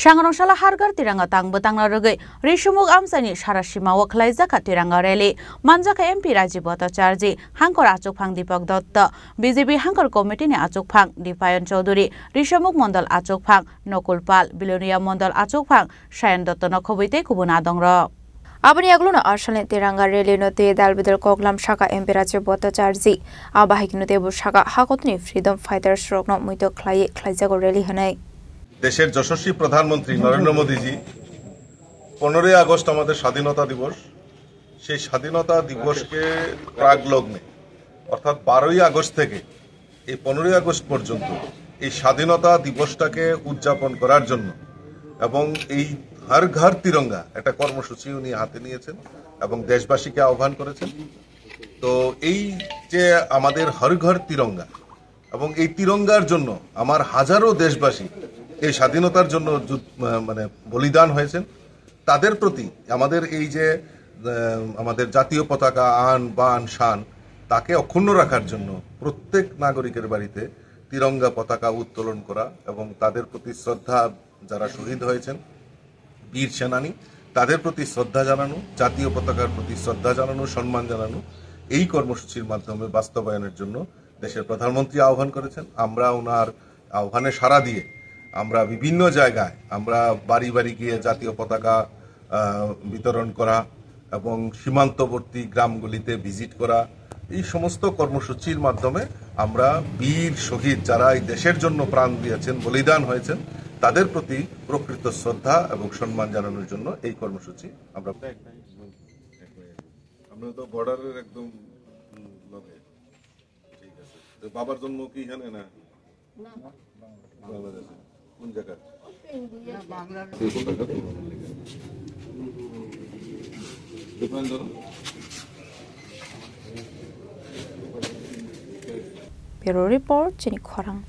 Shangrongshalla hargar tiranga tangbutangna rugui Rishumuk amsani Sharashima wakhlaijaka tiranga rally Manjaka MP Rajiv Bhattacharjee Hankor Achukphang Deepak Datta BJP Hankor Committee ni Achukphang Dipayan Chaudhary Rishumuk Mondal Achukphang Nokul Pal Bilonia Mondal Achukphang Shayan Datta Nokhoboite kubuna dongra Abani agluno arshale tiranga rally note dalbidal koklam shaka MP Rajiv Bhattacharjee abahik note bu shaka hakotni freedom fighters rokno muito khlaijago rally hanai দেশের যশস্বী প্রধানমন্ত্রী নরেন্দ্র মোদীজি 15 August আমাদের স্বাধীনতা দিবস সেই স্বাধীনতা দিবসকে প্রাগলগ্নে অর্থাৎ 12 August থেকে এই 15 আগস্ট পর্যন্ত এই স্বাধীনতা দিবসটাকে উদযাপন করার জন্য এবং এই হর ঘর তিরঙ্গা একটা কর্মসূচি উনি হাতে নিয়েছেন এবং দেশবাসীকে আহ্বান করেছেন তো এই যে আমাদের হর ঘর তিরঙ্গা এবং এই তিরঙ্গার জন্য আমার হাজারো দেশবাসী এই স্বাধীনতার জন্য মানে বলিদান হয়েছেন তাদের প্রতি আমাদের এই যে আমাদের জাতীয় পতাকা আন বান শান তাকে অক্ষুণ্ণ রাখার জন্য প্রত্যেক নাগরিকের বাড়িতে তিরঙ্গা পতাকা উত্তোলন করা এবং তাদের প্রতি শ্রদ্ধা যারা শহীদ হয়েছেন বীর সেনানী তাদের প্রতি শ্রদ্ধা জানানো জাতীয় পতাকার প্রতি শ্রদ্ধা জানানো সম্মান জানানো এই কর্মসূচির মাধ্যমে বাস্তবায়নের জন্য দেশের প্রধানমন্ত্রী আহ্বান করেছেন আমরা ওনার আহ্বানে সাড়া দিয়ে আমরা বিভিন্ন জায়গায় আমরা বাড়ি বাড়ি গিয়ে জাতীয় পতাকা বিতরণ করা এবং সীমান্তবর্তী গ্রামগুলিতে ভিজিট করা এই সমস্ত কর্মসূচির মাধ্যমে আমরা বীর শহীদ যারা এই দেশের জন্য প্রাণ দিয়েছেন বলিদান হয়েছেন তাদের প্রতি প্রকৃত শ্রদ্ধা এবং সম্মান জানানোর জন্য এই কর্মসূচি আমরা তো বর্ডারের একদম লগে ঠিক আছে তো বাবার জন্ম কি এখানে না বাংলাদেশে কোন জায়গা Bureau Report, Jenny Khorang.